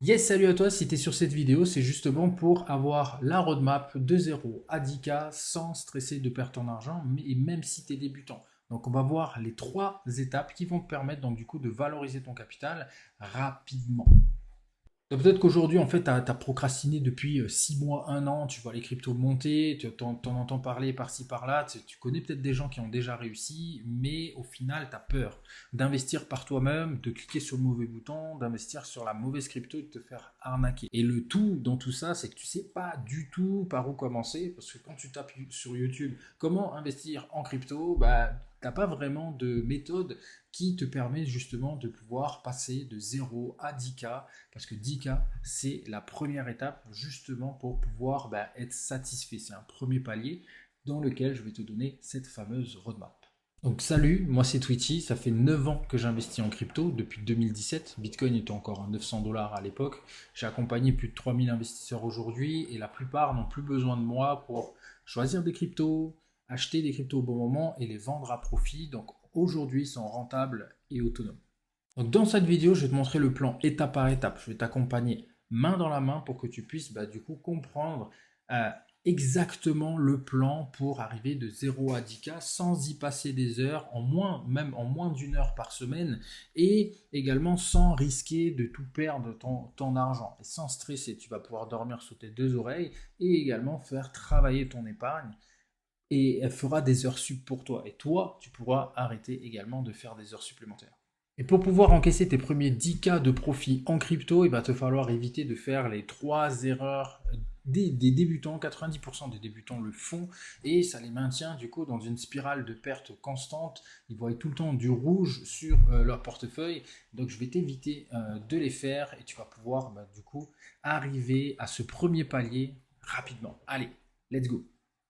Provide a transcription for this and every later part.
Yes, salut à toi, si tu es sur cette vidéo, c'est justement pour avoir la roadmap de 0 à 10K sans stresser de perdre ton argent, et même si tu es débutant. Donc on va voir les trois étapes qui vont te permettre donc du coup de valoriser ton capital rapidement. Donc, peut-être qu'aujourd'hui, en fait, tu as procrastiné depuis 6 mois, 1 an, tu vois les cryptos monter, tu t'en entends parler par-ci, par-là, tu connais peut-être des gens qui ont déjà réussi, mais au final, tu as peur d'investir par toi-même, de cliquer sur le mauvais bouton, d'investir sur la mauvaise crypto et de te faire arnaquer. Et le tout dans tout ça, c'est que tu sais pas du tout par où commencer, parce que quand tu tapes sur YouTube comment investir en crypto, bah, t'as pas vraiment de méthode qui te permet justement de pouvoir passer de 0 à 10K parce que 10K, c'est la première étape justement pour pouvoir être satisfait. C'est un premier palier dans lequel je vais te donner cette fameuse roadmap. Donc salut, moi c'est Twitty, ça fait 9 ans que j'investis en crypto, depuis 2017, Bitcoin était encore à 900 dollars à l'époque, j'ai accompagné plus de 3000 investisseurs aujourd'hui et la plupart n'ont plus besoin de moi pour choisir des cryptos, acheter des cryptos au bon moment et les vendre à profit, donc aujourd'hui ils sont rentables et autonomes. Donc dans cette vidéo, je vais te montrer le plan étape par étape. Je vais t'accompagner main dans la main pour que tu puisses du coup comprendre euh, exactement le plan pour arriver de 0 à 10K sans y passer des heures, même en moins d'une heure par semaine, et également sans risquer de tout perdre ton argent. Et sans stresser, tu vas pouvoir dormir sous tes deux oreilles et également faire travailler ton épargne. Et elle fera des heures sup pour toi. Et toi, tu pourras arrêter également de faire des heures supplémentaires. Et pour pouvoir encaisser tes premiers 10K de profit en crypto, il va te falloir éviter de faire les trois erreurs des débutants. 90% des débutants le font et ça les maintient du coup dans une spirale de perte constante. Ils voient tout le temps du rouge sur leur portefeuille. Donc je vais t'éviter de les faire et tu vas pouvoir du coup arriver à ce premier palier rapidement. Allez, let's go.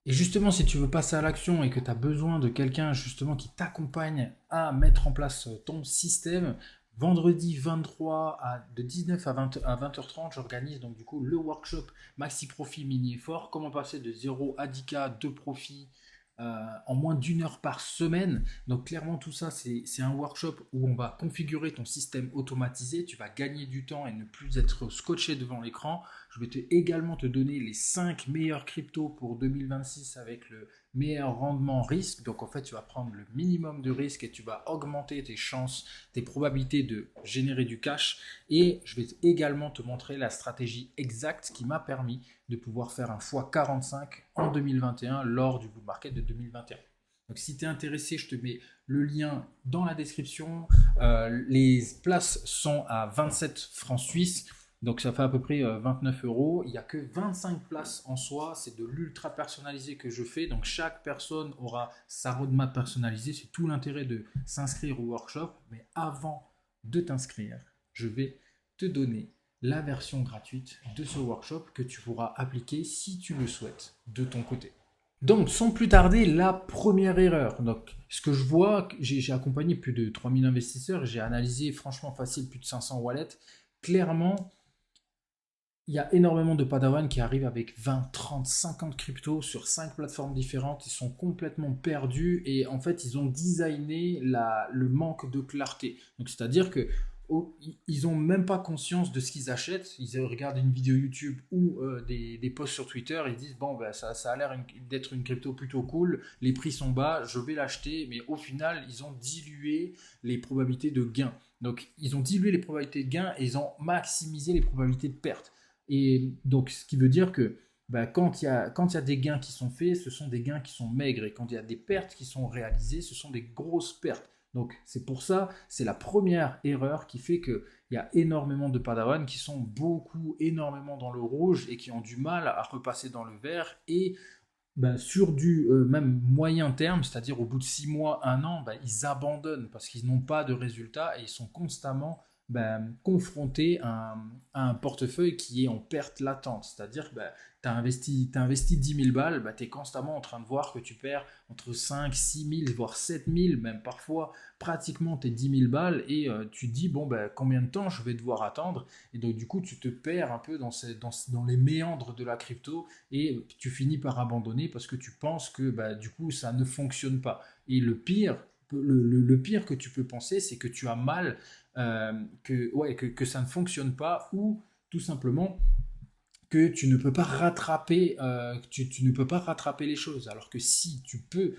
Et justement, si tu veux passer à l'action et que tu as besoin de quelqu'un justement qui t'accompagne à mettre en place ton système, vendredi 23 de 19 à 20h30, j'organise donc du coup le workshop Maxi Profit Mini Effort, comment passer de 0 à 10K de profit en moins d'une heure par semaine. Donc clairement tout ça c'est un workshop où on va configurer ton système automatisé, tu vas gagner du temps et ne plus être scotché devant l'écran. Je vais également te donner les 5 meilleurs cryptos pour 2026 avec le meilleur rendement risque. Donc en fait, tu vas prendre le minimum de risque et tu vas augmenter tes chances, tes probabilités de générer du cash. Et je vais également te montrer la stratégie exacte qui m'a permis de pouvoir faire un x45 en 2021 lors du bull market de 2021. Donc si tu es intéressé, je te mets le lien dans la description. Les places sont à 27 francs suisses. Donc ça fait à peu près 29 euros. Il n'y a que 25 places en soi. C'est de l'ultra personnalisé que je fais. Donc chaque personne aura sa roadmap personnalisée. C'est tout l'intérêt de s'inscrire au workshop. Mais avant de t'inscrire, je vais te donner la version gratuite de ce workshop que tu pourras appliquer si tu le souhaites de ton côté. Donc, sans plus tarder, la première erreur. Donc, ce que je vois, j'ai accompagné plus de 3000 investisseurs, j'ai analysé franchement facile plus de 500 wallets. Clairement, il y a énormément de padawans qui arrivent avec 20, 30, 50 cryptos sur 5 plateformes différentes. Ils sont complètement perdus et en fait, ils ont designé le manque de clarté. Donc, c'est-à-dire que ils n'ont même pas conscience de ce qu'ils achètent. Ils regardent une vidéo YouTube ou des posts sur Twitter. Ils disent bon, ben, ça a l'air d'être une crypto plutôt cool. Les prix sont bas, je vais l'acheter. Mais au final, ils ont dilué les probabilités de gain. Donc, ils ont dilué les probabilités de gain et ils ont maximisé les probabilités de perte. Et donc, ce qui veut dire que quand il y a des gains qui sont faits, ce sont des gains qui sont maigres. Et quand il y a des pertes qui sont réalisées, ce sont des grosses pertes. Donc, c'est pour ça, c'est la première erreur qui fait qu'il y a énormément de padawans qui sont énormément dans le rouge et qui ont du mal à repasser dans le vert. Et sur du même moyen terme, c'est-à-dire au bout de 6 mois, 1 an, ils abandonnent parce qu'ils n'ont pas de résultats et ils sont constamment confrontés à un portefeuille qui est en perte latente. C'est-à-dire que t'as investi 10 000 balles, tu es constamment en train de voir que tu perds entre 5, 6 000, voire 7 000, même parfois pratiquement tes 10 000 balles et tu te dis, bon, combien de temps je vais devoir attendre? Et donc du coup, tu te perds un peu dans les méandres de la crypto et tu finis par abandonner parce que tu penses que du coup ça ne fonctionne pas. Et le pire que tu peux penser, c'est que tu as mal, que ça ne fonctionne pas ou tout simplement que tu ne peux pas rattraper, tu ne peux pas rattraper les choses. Alors que si tu peux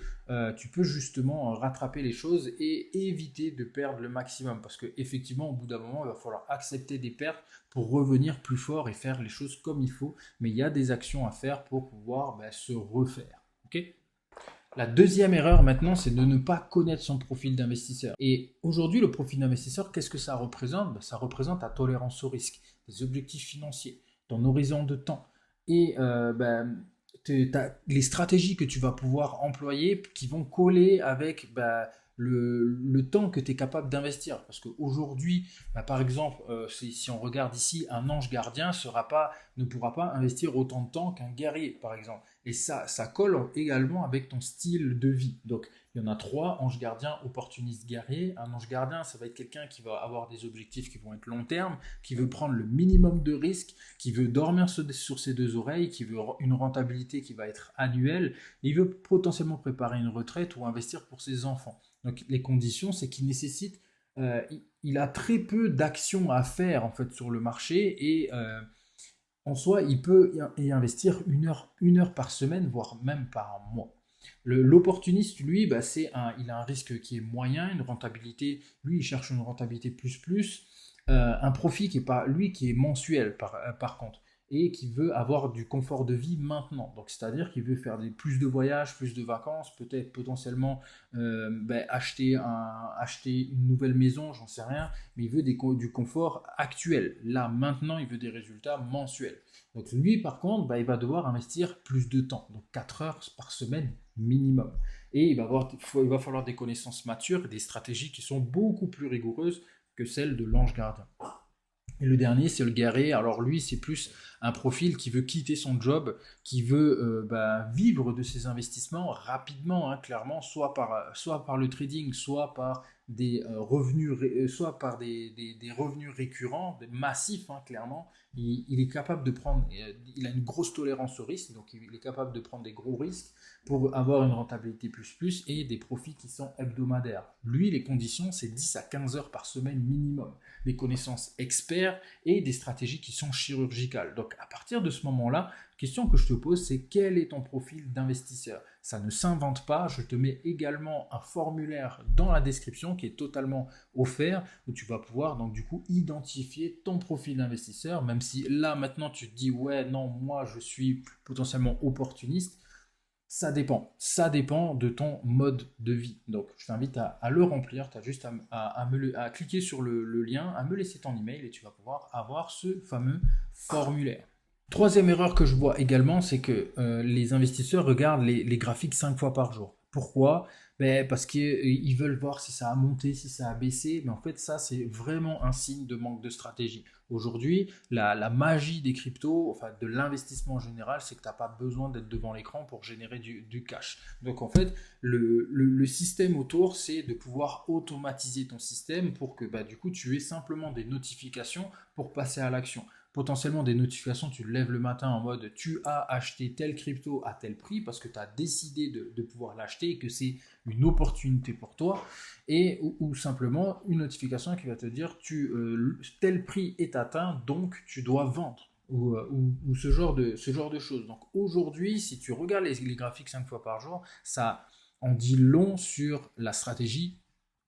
justement rattraper les choses et éviter de perdre le maximum. Parce qu'effectivement, au bout d'un moment, il va falloir accepter des pertes pour revenir plus fort et faire les choses comme il faut. Mais il y a des actions à faire pour pouvoir se refaire. Ok. La deuxième erreur maintenant, c'est de ne pas connaître son profil d'investisseur. Et aujourd'hui, le profil d'investisseur, qu'est-ce que ça représente? Ça représente ta tolérance au risque, tes objectifs financiers, ton horizon de temps et les stratégies que tu vas pouvoir employer qui vont coller avec le temps que tu es capable d'investir. Parce qu'aujourd'hui, par exemple, si on regarde ici, un ange gardien ne pourra pas investir autant de temps qu'un guerrier, par exemple. Et ça colle également avec ton style de vie. Donc, il y en a 3, ange gardien, opportuniste, guerrier. Un ange gardien, ça va être quelqu'un qui va avoir des objectifs qui vont être long terme, qui veut prendre le minimum de risques, qui veut dormir sur ses 2 oreilles, qui veut une rentabilité qui va être annuelle, et il veut potentiellement préparer une retraite ou investir pour ses enfants. Donc, les conditions, c'est qu'il nécessite, il a très peu d'actions à faire en fait sur le marché et en soi, il peut y investir une heure par semaine, voire même par mois. L'opportuniste, lui, il a un risque qui est moyen, une rentabilité, lui, il cherche une rentabilité plus, un profit qui est pas, lui, qui est mensuel par contre, et qui veut avoir du confort de vie maintenant. Donc, c'est-à-dire qu'il veut faire plus de voyages, plus de vacances, peut-être potentiellement acheter une nouvelle maison, j'en sais rien, mais il veut du confort actuel. Là, maintenant, il veut des résultats mensuels. Donc, lui, par contre, il va devoir investir plus de temps, donc 4 heures par semaine minimum. Et il va falloir des connaissances matures, des stratégies qui sont beaucoup plus rigoureuses que celles de l'ange gardien. Et le dernier, c'est le guerrier. Alors lui, c'est plus un profil qui veut quitter son job, qui veut vivre de ses investissements rapidement, clairement, soit par le trading, soit par des revenus, des revenus récurrents, massifs, clairement. Il est capable de prendre, il a une grosse tolérance au risque, donc il est capable de prendre des gros risques pour avoir une rentabilité plus et des profits qui sont hebdomadaires. Lui, les conditions, c'est 10 à 15 heures par semaine minimum. Des connaissances experts et des stratégies qui sont chirurgicales. Donc à partir de ce moment-là, la question que je te pose, c'est quel est ton profil d'investisseur? Ça ne s'invente pas, je te mets également un formulaire dans la description qui est totalement offert, où tu vas pouvoir donc du coup identifier ton profil d'investisseur, même si là maintenant tu te dis ouais non, moi je suis potentiellement opportuniste. Ça dépend de ton mode de vie. Donc, je t'invite à le remplir. Tu as juste à cliquer sur le lien, à me laisser ton email et tu vas pouvoir avoir ce fameux formulaire. Troisième erreur que je vois également, c'est que les investisseurs regardent les graphiques 5 fois par jour. Pourquoi? Parce qu'ils veulent voir si ça a monté, si ça a baissé. Mais en fait, ça, c'est vraiment un signe de manque de stratégie. Aujourd'hui, la magie des cryptos, enfin de l'investissement en général, c'est que tu n'as pas besoin d'être devant l'écran pour générer du cash. Donc en fait, le système autour, c'est de pouvoir automatiser ton système pour que du coup, tu aies simplement des notifications pour passer à l'action. Potentiellement des notifications, tu te lèves le matin en mode tu as acheté tel crypto à tel prix parce que tu as décidé de pouvoir l'acheter et que c'est une opportunité pour toi, et ou simplement une notification qui va te dire tel prix est atteint donc tu dois vendre. Ou ce genre de choses. Donc aujourd'hui, si tu regardes les graphiques 5 fois par jour, ça en dit long sur la stratégie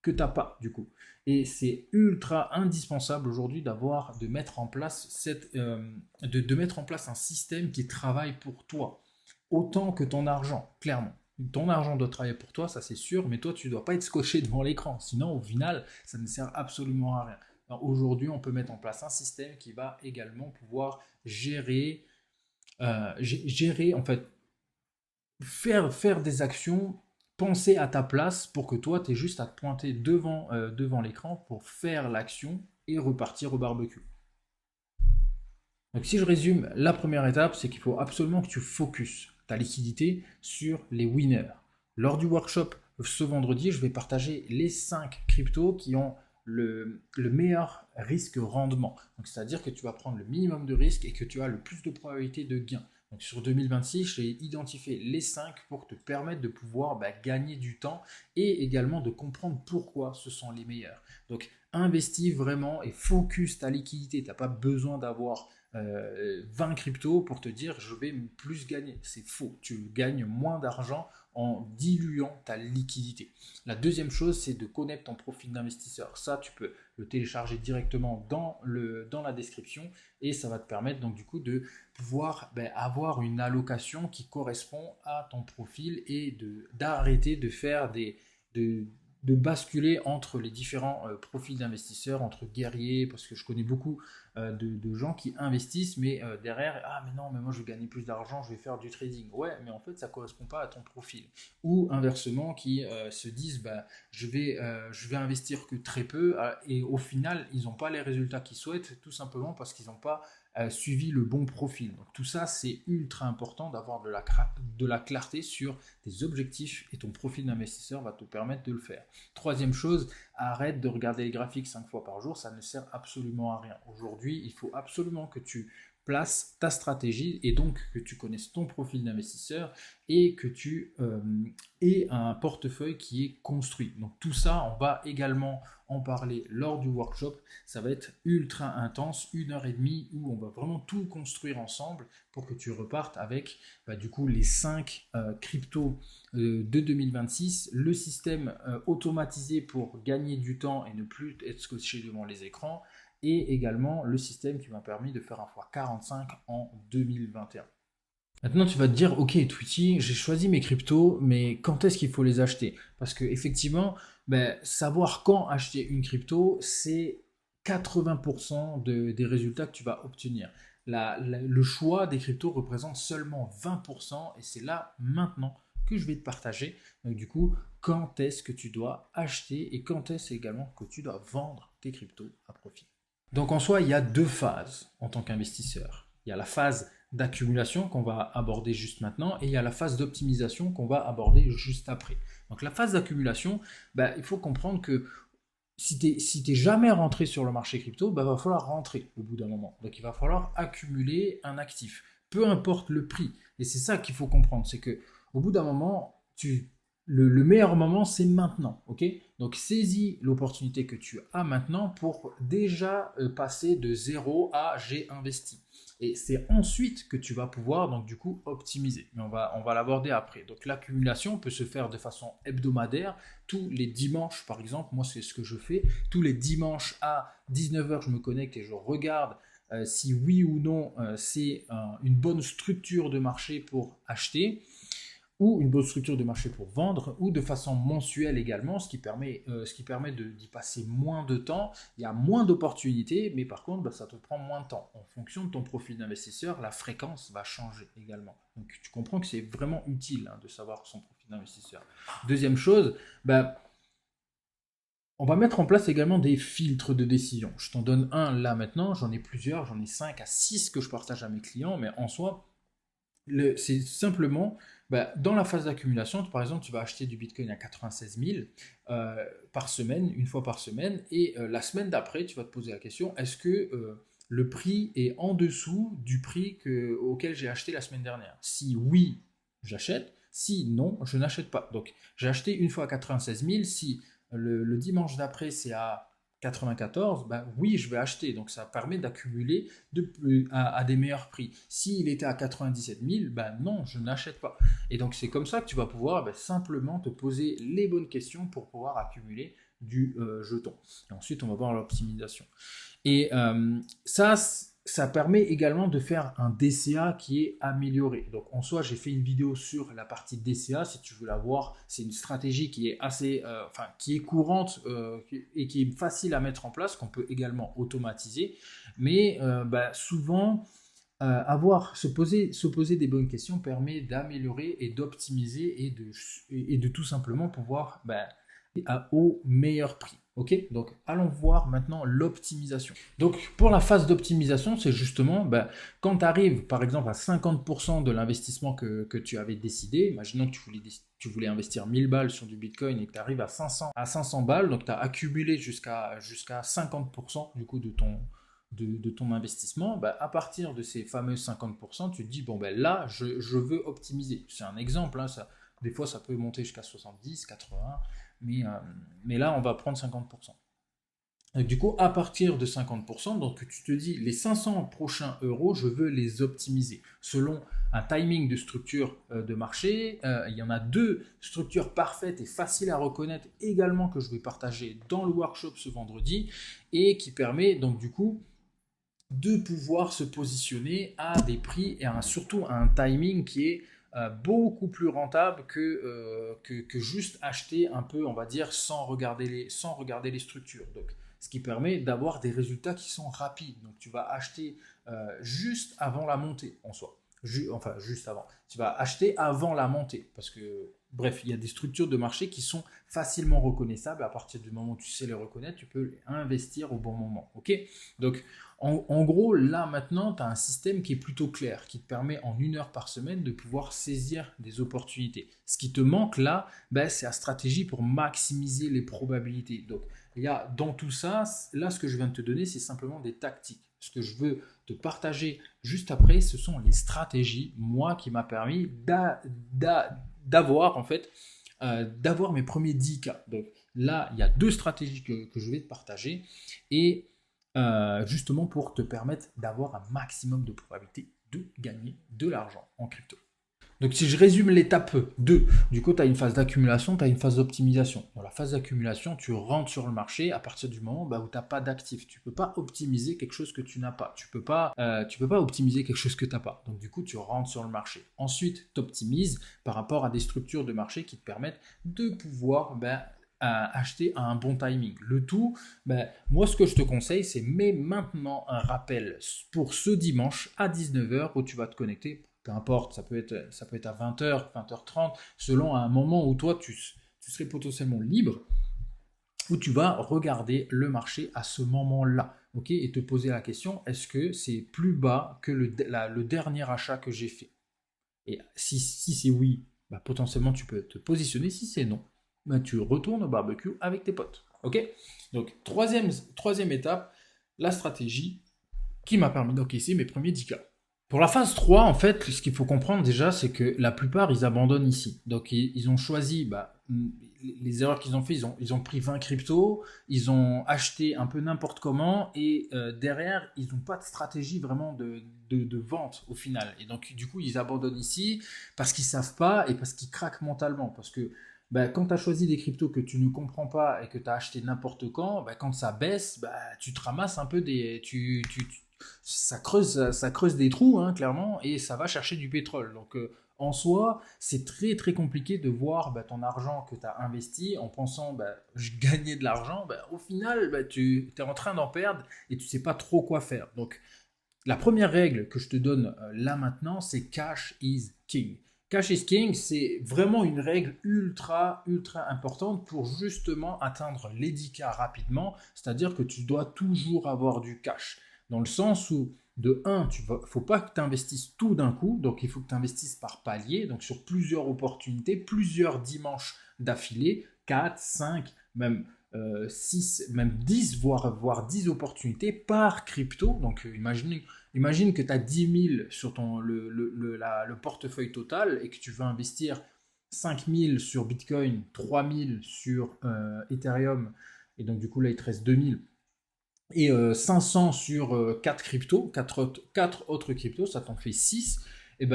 que tu n'as pas du coup. Et c'est ultra indispensable aujourd'hui de mettre en place de mettre en place un système qui travaille pour toi, autant que ton argent, clairement. Ton argent doit travailler pour toi, ça c'est sûr, mais toi tu ne dois pas être scotché devant l'écran, sinon au final ça ne sert absolument à rien. Aujourd'hui, on peut mettre en place un système qui va également pouvoir gérer en fait, faire des actions, penser à ta place pour que toi, tu aies juste à te pointer devant l'écran pour faire l'action et repartir au barbecue. Donc si je résume, la première étape, c'est qu'il faut absolument que tu focuses ta liquidité sur les winners. Lors du workshop ce vendredi, je vais partager les 5 cryptos qui ont le meilleur risque-rendement. Donc c'est-à-dire que tu vas prendre le minimum de risque et que tu as le plus de probabilité de gain. Donc sur 2026, j'ai identifié les 5 pour te permettre de pouvoir gagner du temps et également de comprendre pourquoi ce sont les meilleurs. Donc investis vraiment et focus ta liquidité. Tu n'as pas besoin d'avoir 20 cryptos pour te dire je vais plus gagner. C'est faux. Tu gagnes moins d'argent en diluant ta liquidité. La deuxième chose, c'est de connaître ton profil d'investisseur. Ça, tu peux le télécharger directement dans la description et ça va te permettre donc du coup de pouvoir avoir une allocation qui correspond à ton profil et d'arrêter de faire de basculer entre les différents profils d'investisseurs, entre guerriers, parce que je connais beaucoup de gens qui investissent, mais derrière, ah mais non, mais moi je veux gagner plus d'argent, je vais faire du trading. Ouais, mais en fait ça ne correspond pas à ton profil. Ou inversement, qui se disent, je vais investir que très peu, et au final, ils n'ont pas les résultats qu'ils souhaitent, tout simplement parce qu'ils n'ont pas suivi le bon profil. Donc tout ça, c'est ultra important d'avoir de la clarté sur tes objectifs et ton profil d'investisseur va te permettre de le faire. Troisième chose, arrête de regarder les graphiques 5 fois par jour, ça ne sert absolument à rien. Aujourd'hui, il faut absolument que tu places ta stratégie et donc que tu connaisses ton profil d'investisseur et que tu aies un portefeuille qui est construit. Donc tout ça, on va également en parler lors du workshop. Ça va être ultra intense, 1h30 où on va vraiment tout construire ensemble pour que tu repartes avec du coup les 5 cryptos de 2026, le système automatisé pour gagner du temps et ne plus être scotché devant les écrans, et également le système qui m'a permis de faire un x45 en 2021. Maintenant, tu vas te dire, ok, Twitty, j'ai choisi mes cryptos, mais quand est-ce qu'il faut les acheter? Parce que effectivement, savoir quand acheter une crypto, c'est 80% des résultats que tu vas obtenir. Le choix des cryptos représente seulement 20%, et c'est là maintenant que je vais te partager. Donc du coup, quand est-ce que tu dois acheter et quand est-ce également que tu dois vendre tes cryptos à profit. Donc en soi, il y a deux phases en tant qu'investisseur. Il y a la phase d'accumulation qu'on va aborder juste maintenant et il y a la phase d'optimisation qu'on va aborder juste après. Donc la phase d'accumulation, il faut comprendre que si tu n'es jamais rentré sur le marché crypto, va falloir rentrer au bout d'un moment. Donc il va falloir accumuler un actif, peu importe le prix. Et c'est ça qu'il faut comprendre, c'est que au bout d'un moment, le meilleur moment, c'est maintenant. Ok, donc saisis l'opportunité que tu as maintenant pour déjà passer de zéro à j'ai investi. Et c'est ensuite que tu vas pouvoir donc du coup optimiser. Mais on va l'aborder après. Donc l'accumulation peut se faire de façon hebdomadaire. Tous les dimanches, par exemple, moi c'est ce que je fais. Tous les dimanches à 19h, je me connecte et je regarde si oui ou non c'est une bonne structure de marché pour acheter, ou une bonne structure de marché pour vendre, ou de façon mensuelle également, ce qui permet d'y passer moins de temps. Il y a moins d'opportunités, mais par contre, ça te prend moins de temps. En fonction de ton profil d'investisseur, la fréquence va changer également. Donc tu comprends que c'est vraiment utile de savoir son profil d'investisseur. Deuxième chose, on va mettre en place également des filtres de décision. Je t'en donne un là maintenant, j'en ai plusieurs, j'en ai 5 à 6 que je partage à mes clients, mais en soi, c'est simplement, dans la phase d'accumulation, par exemple, tu vas acheter du Bitcoin à 96 000 par semaine, une fois par semaine, et la semaine d'après, tu vas te poser la question, est-ce que le prix est en dessous du prix auquel j'ai acheté la semaine dernière? Si oui, j'achète, si non, je n'achète pas. Donc, j'ai acheté une fois à 96 000, si le dimanche d'après, c'est à 94, oui, je vais acheter. Donc ça permet d'accumuler à des meilleurs prix. S'il était à 97 000, non, je n'achète pas. Et donc c'est comme ça que tu vas pouvoir simplement te poser les bonnes questions pour pouvoir accumuler du jeton. Et ensuite, on va voir l'optimisation. Et ça permet également de faire un DCA qui est amélioré. Donc en soi, j'ai fait une vidéo sur la partie DCA, si tu veux la voir. C'est une stratégie qui est assez, qui est courante et qui est facile à mettre en place, qu'on peut également automatiser. Mais souvent, se poser des bonnes questions permet d'améliorer et d'optimiser et de tout simplement pouvoir au meilleur prix. Ok, donc allons voir maintenant l'optimisation. Donc pour la phase d'optimisation, c'est justement quand tu arrives par exemple à 50% de l'investissement que tu avais décidé, imaginons que tu voulais investir 1000 balles sur du Bitcoin et que tu arrives à 500 balles, donc tu as accumulé jusqu'à 50% du coup de de ton investissement, bah, à partir de ces fameux 50%, tu te dis, bon, ben là, je veux optimiser. C'est un exemple, hein, des fois, ça peut monter jusqu'à 70, 80, mais là, on va prendre 50%. Et du coup, à partir de 50%, donc tu te dis, les 500 prochains euros, je veux les optimiser. Selon un timing de structure de marché, il y en a 2 structures parfaites et faciles à reconnaître également que je vais partager dans le workshop ce vendredi et qui permet donc du coup de pouvoir se positionner à des prix et surtout à un timing qui est beaucoup plus rentable que juste acheter un peu, on va dire, sans regarder les structures. Donc, ce qui permet d'avoir des résultats qui sont rapides. Donc, tu vas acheter juste avant la montée en soi. Enfin, juste avant. Tu vas acheter avant la montée. Parce que, bref, il y a des structures de marché qui sont facilement reconnaissables. À partir du moment où tu sais les reconnaître, tu peux investir au bon moment. Ok? Donc, en gros, là maintenant, tu as un système qui est plutôt clair, qui te permet en 1 heure par semaine de pouvoir saisir des opportunités. Ce qui te manque là, ben, c'est la stratégie pour maximiser les probabilités. Donc, il y a dans tout ça, là, ce que je viens de te donner, c'est simplement des tactiques. Ce que je veux te partager juste après, ce sont les stratégies, moi, qui m'a permis d'avoir, en fait, d'avoir mes premiers 10K. Donc là, il y a 2 stratégies que je vais te partager et justement pour te permettre d'avoir un maximum de probabilité de gagner de l'argent en crypto. Donc si je résume l'étape 2, du coup tu as une phase d'accumulation, tu as une phase d'optimisation. Dans la phase d'accumulation, tu rentres sur le marché à partir du moment où tu n'as pas d'actifs. Tu ne peux pas optimiser quelque chose que tu n'as pas. Tu peux pas optimiser quelque chose que tu n'as pas. Donc du coup, tu rentres sur le marché. Ensuite, tu optimises par rapport à des structures de marché qui te permettent de pouvoir acheter à un bon timing. Le tout, moi ce que je te conseille, c'est mets maintenant un rappel pour ce dimanche à 19h où tu vas te connecter. Peu importe, ça peut être à 20h, 20h30, selon un moment où toi, tu serais potentiellement libre, où tu vas regarder le marché à ce moment-là, ok, et te poser la question, est-ce que c'est plus bas que le dernier achat que j'ai fait? Et si c'est oui, potentiellement, tu peux te positionner. Si c'est non, tu retournes au barbecue avec tes potes, ok? Donc, troisième étape, la stratégie qui m'a permis d'encaisser mes premiers 10K. Pour la phase 3, en fait, ce qu'il faut comprendre déjà, c'est que la plupart, ils abandonnent ici. Donc, ils ont choisi, les erreurs qu'ils ont fait, ils ont pris 20 cryptos, ils ont acheté un peu n'importe comment, et derrière, ils n'ont pas de stratégie vraiment de vente au final. Et donc, du coup, ils abandonnent ici parce qu'ils ne savent pas et parce qu'ils craquent mentalement. Parce que quand tu as choisi des cryptos que tu ne comprends pas et que tu as acheté n'importe quand ça baisse, tu te ramasses un peu ça creuse des trous, hein, clairement, et ça va chercher du pétrole. Donc, en soi, c'est très très compliqué de voir ton argent que tu as investi en pensant je gagnais de l'argent. Au final, tu es en train d'en perdre et tu ne sais pas trop quoi faire. Donc, la première règle que je te donne là maintenant, c'est cash is king. Cash is king, c'est vraiment une règle ultra, ultra importante pour justement atteindre les 10K rapidement. C'est-à-dire que tu dois toujours avoir du cash. Dans le sens où, de 1, il ne faut pas que tu investisses tout d'un coup. Donc, il faut que tu investisses par palier, donc sur plusieurs opportunités, plusieurs dimanches d'affilée, 4, 5, même 6, même 10, voire 10 opportunités par crypto. Donc, imagine que tu as 10 000 sur le portefeuille total et que tu veux investir 5 000 sur Bitcoin, 3 000 sur Ethereum, et donc du coup là il te reste 2 000, et 500 sur 4 cryptos, 4 autres cryptos, ça t'en fait 6, et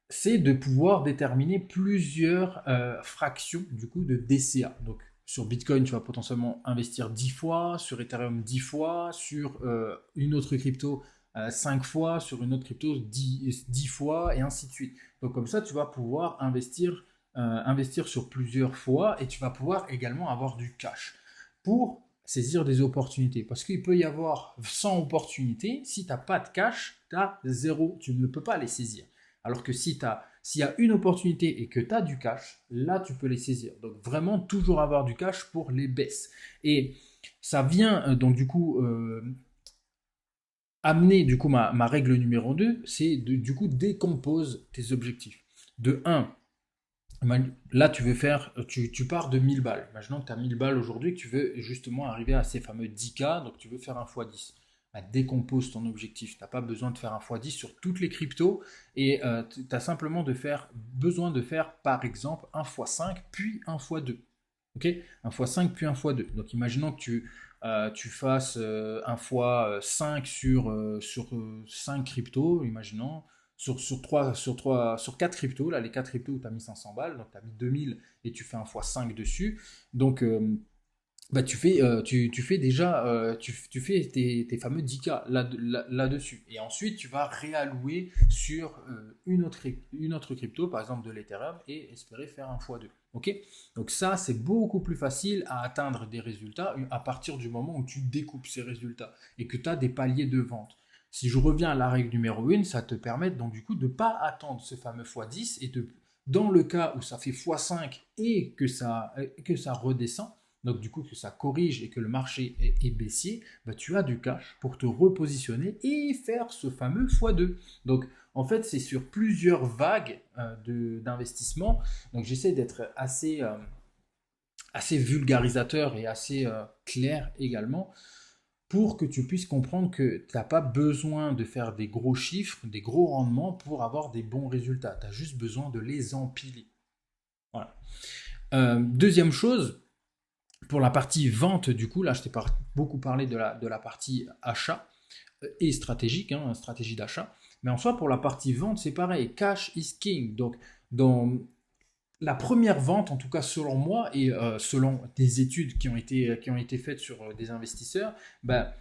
c'est de pouvoir déterminer plusieurs fractions du coup de DCA. Donc sur Bitcoin, tu vas potentiellement investir 10 fois, sur Ethereum 10 fois, sur une autre crypto 5 fois, sur une autre crypto 10 fois, et ainsi de suite. Donc comme ça, tu vas pouvoir investir sur plusieurs fois, et tu vas pouvoir également avoir du cash pour saisir des opportunités. Parce qu'il peut y avoir 100 opportunités, si tu n'as pas de cash, tu as 0, tu ne peux pas les saisir. Alors que s'il y a une opportunité et que tu as du cash, là tu peux les saisir. Donc vraiment toujours avoir du cash pour les baisses. Et ça vient donc du coup amener du coup ma règle numéro 2, c'est du coup décompose tes objectifs. De 1, là tu veux faire, tu pars de 1000 balles. Imaginons que tu as 1000 balles aujourd'hui, que tu veux justement arriver à ces fameux 10K, donc tu veux faire un x10. bah, décompose ton objectif. Tu n'as pas besoin de faire un x10 sur toutes les cryptos et tu as simplement besoin de faire par exemple un x5 puis un x2. Ok, un x5 puis un x2. Donc imaginons que tu fasses un x5 sur 5 cryptos, imaginons, sur 4 cryptos, là les 4 cryptos où tu as mis 500 balles, donc tu as mis 2000 et tu fais un x5 dessus. Donc bah, tu fais déjà tu fais tes fameux 10K là-dessus. Et ensuite, tu vas réallouer sur une autre crypto, par exemple de l'Ethereum, et espérer faire un x2. Ok. Donc ça, c'est beaucoup plus facile à atteindre des résultats à partir du moment où tu découpes ces résultats et que tu as des paliers de vente. Si je reviens à la règle numéro 1, ça te permet donc du coup de ne pas attendre ce fameux x10 et dans le cas où ça fait x5 et que ça redescend, donc du coup que ça corrige et que le marché est baissier, bah, tu as du cash pour te repositionner et faire ce fameux x2. Donc en fait c'est sur plusieurs vagues d'investissement. Donc j'essaie d'être assez vulgarisateur et assez clair également pour que tu puisses comprendre que tu n'as pas besoin de faire des gros chiffres, des gros rendements pour avoir des bons résultats. Tu as juste besoin de les empiler. Voilà. Deuxième chose, pour la partie vente, du coup, là, je t'ai beaucoup parlé de la partie achat et stratégique, hein, stratégie d'achat. Mais en soi, pour la partie vente, c'est pareil. Cash is king. Donc, dans la première vente, en tout cas selon moi et selon des études qui ont été faites sur des investisseurs, bah,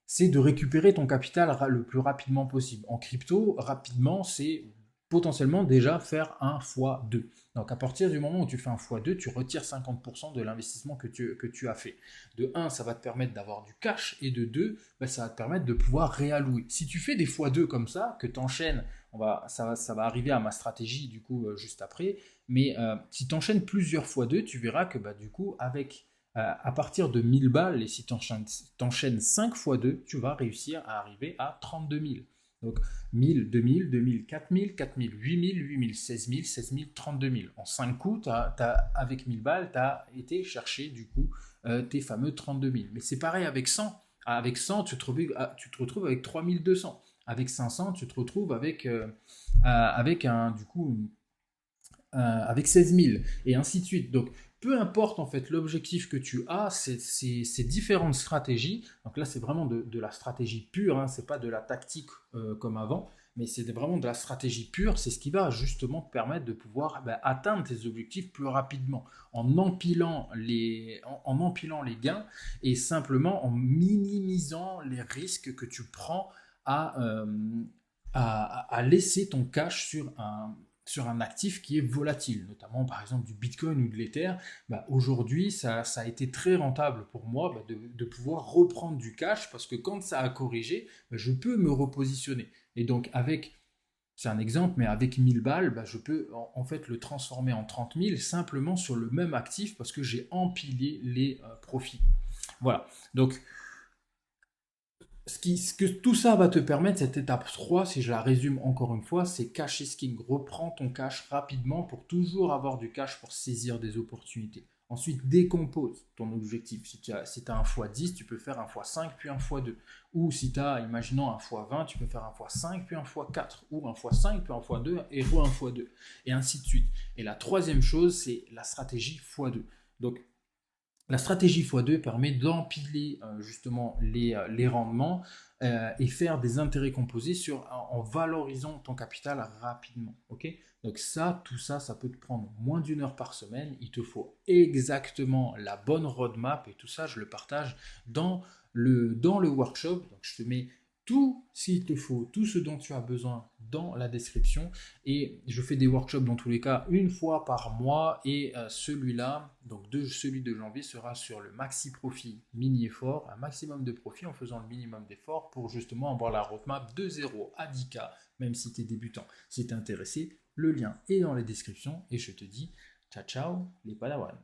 c'est de récupérer ton capital le plus rapidement possible. En crypto, rapidement, c'est potentiellement déjà faire un x2. Donc à partir du moment où tu fais un x2, tu retires 50% de l'investissement que tu as fait. De 1, ça va te permettre d'avoir du cash, et de 2, bah, ça va te permettre de pouvoir réallouer. Si tu fais des x2 comme ça, que tu enchaînes, ça va arriver à ma stratégie du coup juste après, mais si tu enchaînes plusieurs x2, tu verras que bah, du coup à partir de 1000 balles, et si tu enchaînes 5 x 2, tu vas réussir à arriver à 32 000. Donc 1000, 2000, 2000, 4000, 4000, 8000, 8000, 16 000, 16 000, 32 000. En 5 coups, avec 1000 balles, tu as été chercher du coup tes fameux 32 000. Mais c'est pareil avec 100. Avec 100, tu te retrouves avec 3200. Avec 500, tu te retrouves avec avec 16 000 et ainsi de suite. Donc, peu importe en fait l'objectif que tu as, ces différentes stratégies. Donc là, c'est vraiment de la stratégie pure, hein, c'est pas de la tactique comme avant, mais c'est vraiment de la stratégie pure. C'est ce qui va justement te permettre de pouvoir atteindre tes objectifs plus rapidement en empilant les gains et simplement en minimisant les risques que tu prends à laisser ton cash sur un actif qui est volatile, notamment par exemple du Bitcoin ou de l'Ether. Bah, aujourd'hui, ça a été très rentable pour moi de pouvoir reprendre du cash parce que quand ça a corrigé, bah, je peux me repositionner. Et donc c'est un exemple, mais avec 1000 balles, bah, je peux en fait le transformer en 30 000 simplement sur le même actif parce que j'ai empilé les profits. Voilà. Donc ce que tout ça va te permettre, cette étape 3, si je la résume encore une fois, c'est cash is king. Reprends ton cash rapidement pour toujours avoir du cash pour saisir des opportunités. Ensuite, décompose ton objectif. Si tu as un x10, tu peux faire un x5 puis un x2. Ou si tu as, imaginons, un x20, tu peux faire un x5 puis un x4. Ou un x5 puis un x2 et un x2. Et ainsi de suite. Et la troisième chose, c'est la stratégie x2. Donc, la stratégie x2 permet d'empiler justement les rendements et faire des intérêts composés en valorisant ton capital rapidement. Okay, donc tout ça, ça peut te prendre moins d'1 heure par semaine. Il te faut exactement la bonne roadmap et tout ça, je le partage dans le workshop. Donc je te mets tout s'il te faut, tout ce dont tu as besoin dans la description. Et je fais des workshops dans tous les cas une fois par mois. Et celui-là, donc celui de janvier, sera sur le maxi profit mini effort, un maximum de profit en faisant le minimum d'effort pour justement avoir la roadmap de 0 à 10K, même si tu es débutant. Si tu es intéressé, le lien est dans la description. Et je te dis ciao ciao les Padawans.